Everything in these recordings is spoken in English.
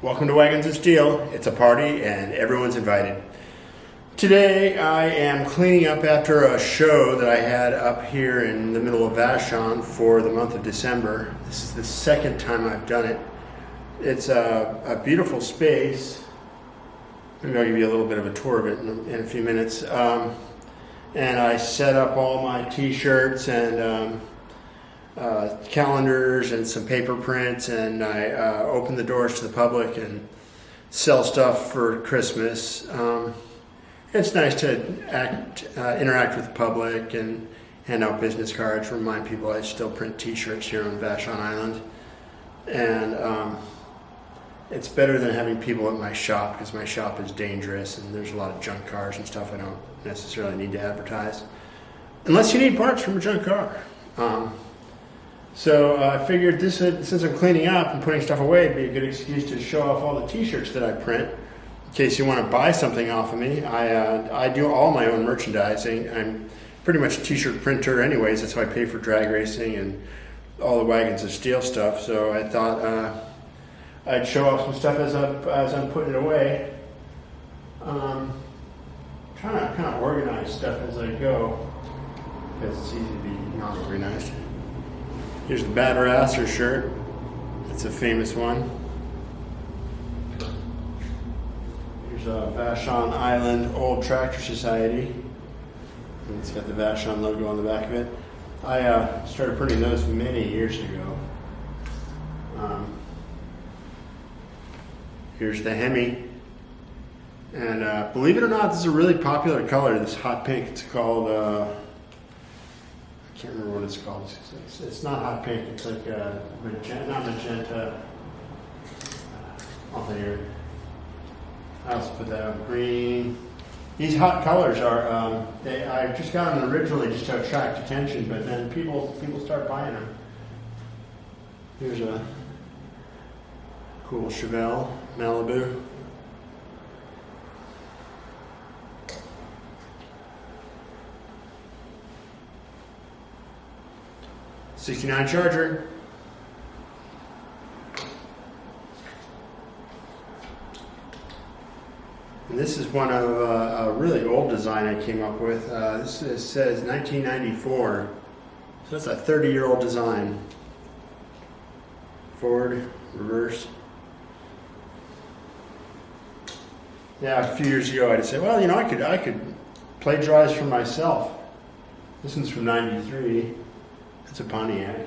Welcome to Wagons of Steel. It's a party and everyone's invited. Today I am cleaning up after a show that I had up here in the middle of Vashon for the month of December. This is the second time I've done it. It's a beautiful space. Maybe I'll give you a little bit of a tour of it in a few minutes. And I set up all my t-shirts and calendars and some paper prints, and I open the doors to the public and sell stuff for Christmas. It's nice to interact with the public and hand out business cards, remind people I still print t-shirts here on Vashon Island. And it's better than having people at my shop, because my shop is dangerous and there's a lot of junk cars and stuff I don't necessarily need to advertise, unless you need parts from a junk car. So I figured since I'm cleaning up and putting stuff away, it'd be a good excuse to show off all the t-shirts that I print. In case you want to buy something off of me, I do all my own merchandising. I'm pretty much a t-shirt printer anyways. That's how I pay for drag racing and all the Wagons of Steel stuff. So I thought I'd show off some stuff as I'm putting it away. Trying to kind of organize stuff as I go, because it's easy to be not organized. Here's the Badarasser shirt. It's a famous one. Here's a Vashon Island Old Tractor Society. And it's got the Vashon logo on the back of it. I started printing those many years ago. Here's the Hemi. And believe it or not, this is a really popular color, this hot pink. It's called, I can't remember what it's called. It's not hot pink, it's like magenta, not magenta. I'll think of it. I also put that up, green. These hot colors are, I just got them originally just to attract attention, but then people start buying them. Here's a cool Chevelle Malibu. '69 Charger. And this is one of a really old design I came up with. This says 1994, so it's a 30-year-old design. Forward, reverse. Yeah, a few years ago I'd say, well, you know, I could plagiarize for myself. This one's from '93. It's a Pontiac.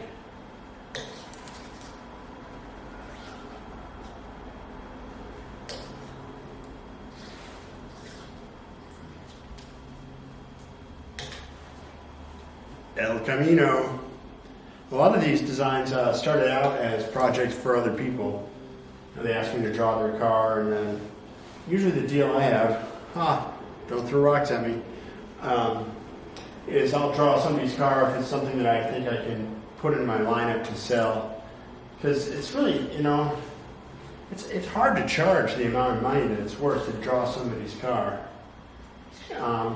El Camino. A lot of these designs started out as projects for other people. They asked me to draw their car, and then usually the deal I have, don't throw rocks at me, is I'll draw somebody's car if it's something that I think I can put in my lineup to sell. Because it's really, you know, it's hard to charge the amount of money that it's worth to draw somebody's car. A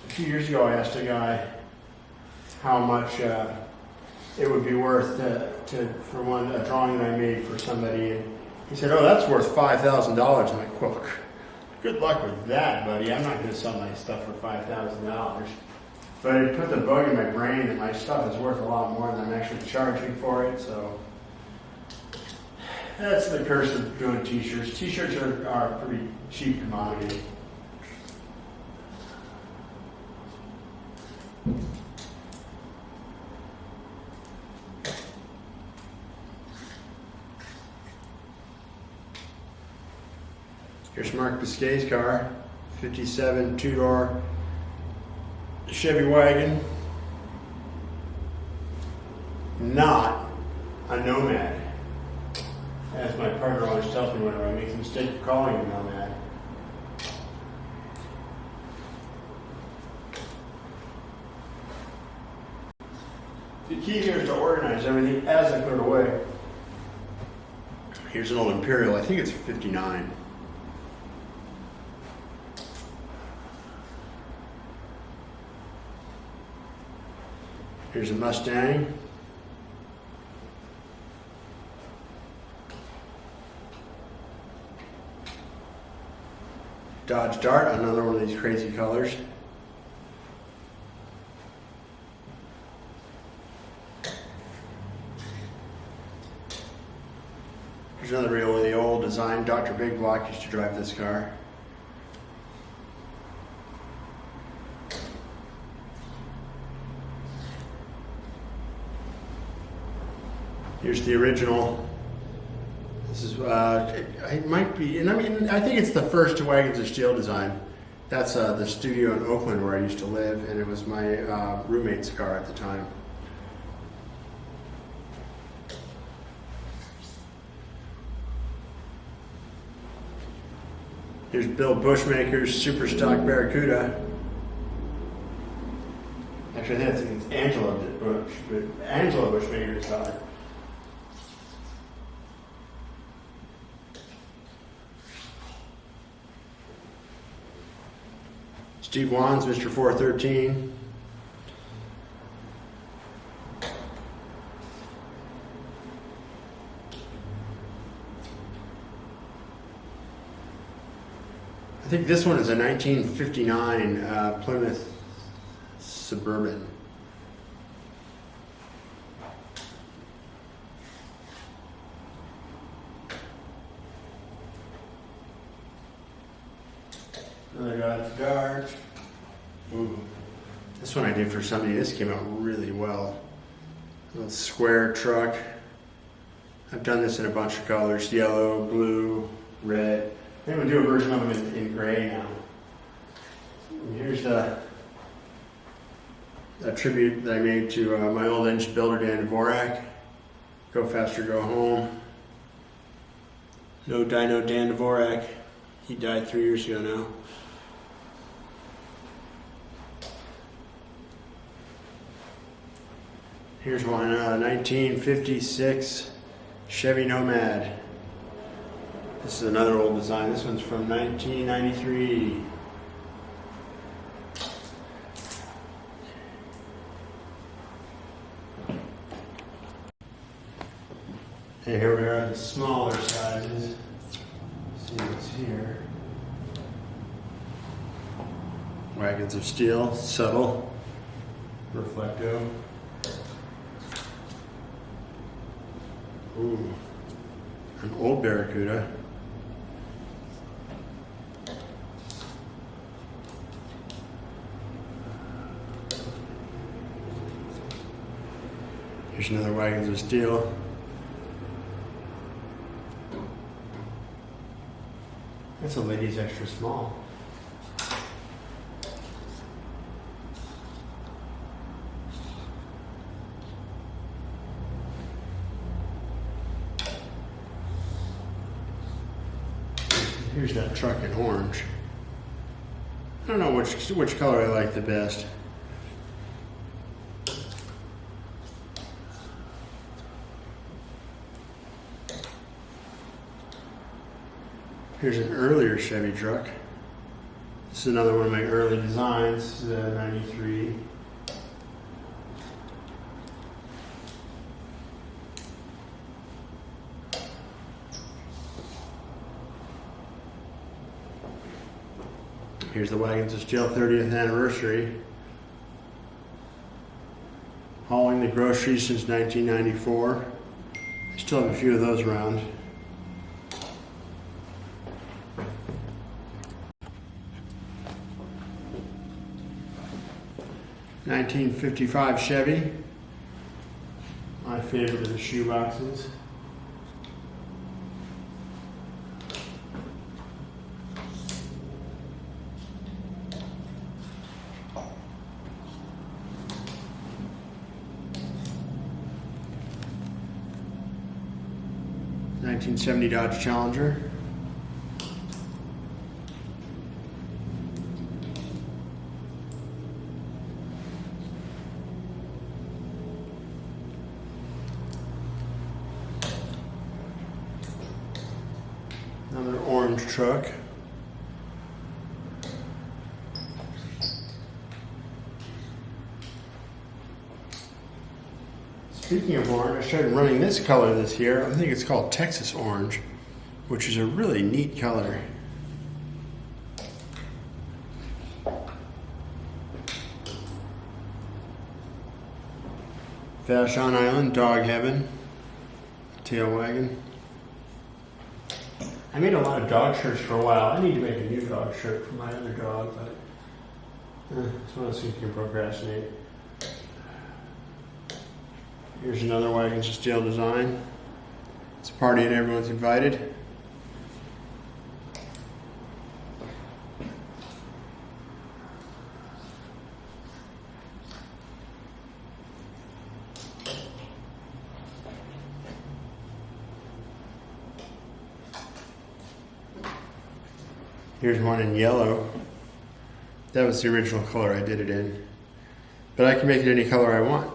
few years ago I asked a guy how much it would be worth for a drawing that I made for somebody, and he said, oh, that's worth $5,000. I'm like, well, good luck with that, buddy. I'm not going to sell my stuff for $5,000. But it put the bug in my brain that my stuff is worth a lot more than I'm actually charging for it. So that's the curse of doing t-shirts. T-shirts are a pretty cheap commodity. Here's Mark Biscay's car, 57 two-door Chevy wagon. Not a Nomad, as my partner always tells me whenever I make the mistake of calling it a Nomad. The key here is to organize everything as I put it away. Here's an old Imperial, I think it's 59. Here's a Mustang. Dodge Dart, another one of these crazy colors. Here's another really old design. Dr. Big Block used to drive this car. Here's the original. This is, it might be, and I mean, I think it's the first Wagons of Steel design. That's the studio in Oakland where I used to live, and it was my roommate's car at the time. Here's Bill Bushmaker's Super Stock Barracuda. Actually, I think it's Angela Bushmaker's car. Steve Wands, Mr. 413. I think this one is a 1959 Plymouth Suburban. Another Dodge Dart. Ooh. This one I did for somebody. This came out really well. A little square truck. I've done this in a bunch of colors. Yellow, blue, red. I think we'll do a version of them in gray now. And here's a tribute that I made to my old engine builder, Dan Dvorak. Go faster, go home. No Dyno Dan Dvorak. He died 3 years ago now. Here's one, 1956 Chevy Nomad. This is another old design. This one's from 1993. And here we are, the smaller sizes. Let's see what's here. Wagons of Steel, subtle, reflecto. Ooh, an old Barracuda. Here's another Wagons of Steel. That's a ladies extra small. Here's that truck in orange. I don't know which color I like the best. Here's an earlier Chevy truck. This is another one of my early designs. This is a 93. Here's the Wagons of Steel 30th anniversary. Hauling the groceries since 1994. I still have a few of those around. '55 Chevy. My favorite of the shoe boxes. '70 Dodge Challenger. Another orange truck. Speaking of orange, I started running this color this year. I think it's called Texas Orange, which is a really neat color. Vashon Island, Dog Heaven, tail wagon. I made a lot of dog shirts for a while. I need to make a new dog shirt for my other dog, but it's one of those things you can procrastinate. Here's another Wagons of Steel design. It's a party and everyone's invited. Here's one in yellow. That was the original color I did it in. But I can make it any color I want.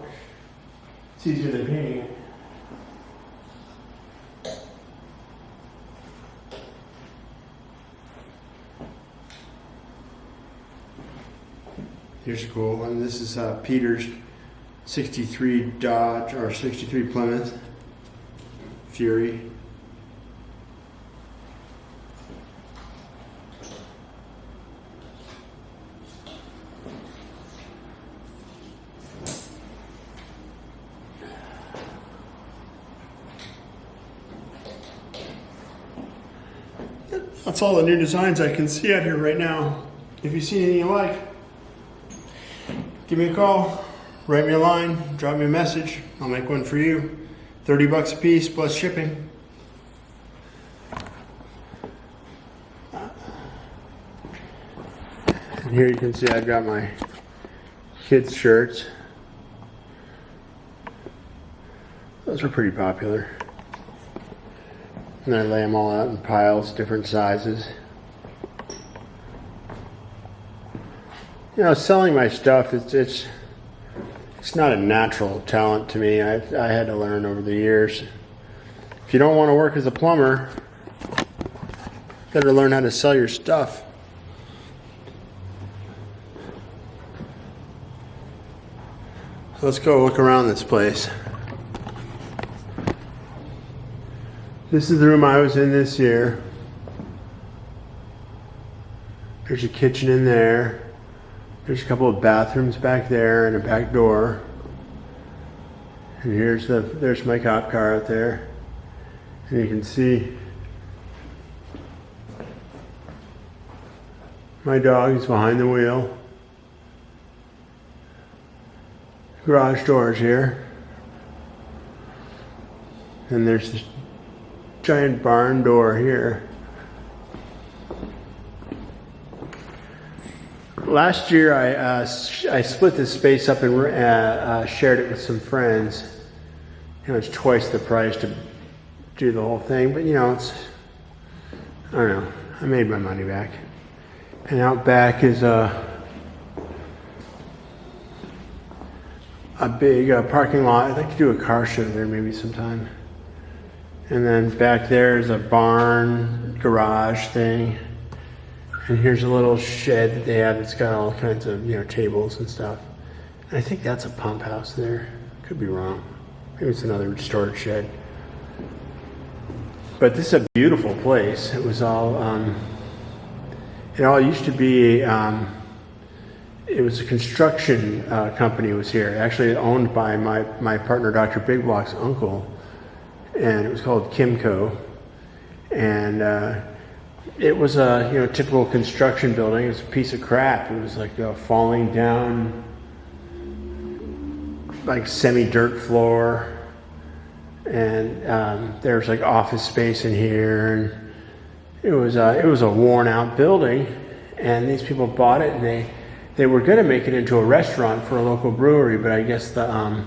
It's easier than painting it. Here's a cool one. This is Peter's 63 Dodge, or 63 Plymouth Fury. That's all the new designs I can see out here right now. If you see anything you like, give me a call, write me a line, drop me a message. I'll make one for you. $30 a piece plus shipping. And here you can see I've got my kids' shirts. Those are pretty popular. And I lay them all out in piles, different sizes. You know, selling my stuff, it's not a natural talent to me. I had to learn over the years. If you don't want to work as a plumber, you got to learn how to sell your stuff. Let's go look around this place. This is the room I was in this year. There's a kitchen in there. There's a couple of bathrooms back there and a back door. And there's my cop car out there. And you can see my dog is behind the wheel. Garage doors here. And there's this giant barn door here. Last year I split this space up and shared it with some friends. You know, it's twice the price to do the whole thing, but you know, I don't know, I made my money back. And out back is a big parking lot. I'd like to do a car show there maybe sometime. And then back there is a barn, garage thing. And here's a little shed that they have. It's got all kinds of, you know, tables and stuff. And I think that's a pump house there. Could be wrong. Maybe it's another storage shed. But this is a beautiful place. It was all, it all used to be, it was a construction company was here. Actually owned by my partner, Dr. Big Block's uncle. And it was called Kimco, and it was a typical construction building. It was a piece of crap. It was like a falling down, like semi-dirt floor, and there's like office space in here, and it was a worn-out building. And these people bought it, and they were going to make it into a restaurant for a local brewery, but I guess the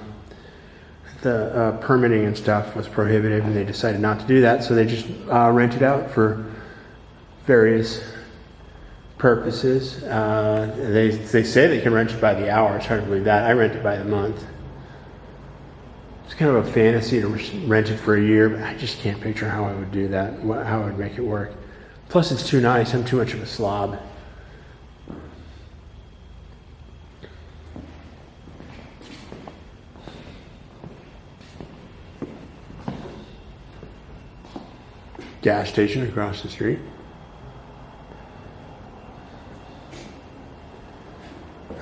permitting and stuff was prohibitive, and they decided not to do that, so they just rent it out for various purposes. They say they can rent it by the hour. It's hard to believe that. I rent it by the month. It's kind of a fantasy to rent it for a year, but I just can't picture how I would do that, how I would make it work. Plus, it's too nice. I'm too much of a slob. Gas station across the street.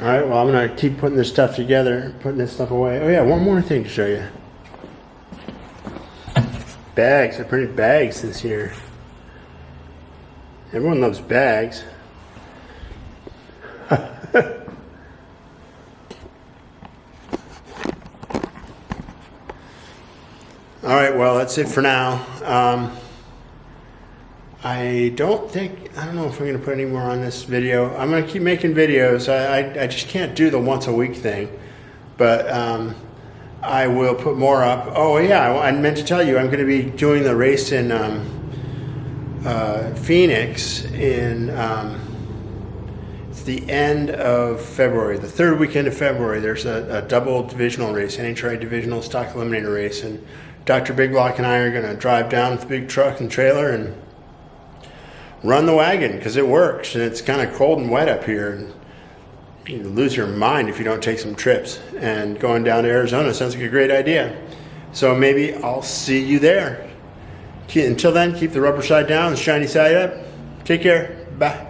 All right, well, I'm going to keep putting this stuff together, putting this stuff away. Oh, yeah, one more thing to show you. Bags. I printed bags this year. Everyone loves bags. All right, well, that's it for now. I don't know if I'm going to put any more on this video. I'm going to keep making videos. I just can't do the once a week thing. But I will put more up. Oh, yeah, I meant to tell you, I'm going to be doing the race in Phoenix in it's the end of February, the third weekend of February. There's a double divisional race, NHRA divisional stock eliminator race. And Dr. Big Block and I are going to drive down with the big truck and trailer and run the wagon because it works, and it's kind of cold and wet up here. And you lose your mind if you don't take some trips. And going down to Arizona sounds like a great idea. So maybe I'll see you there. Until then, keep the rubber side down, the shiny side up. Take care. Bye.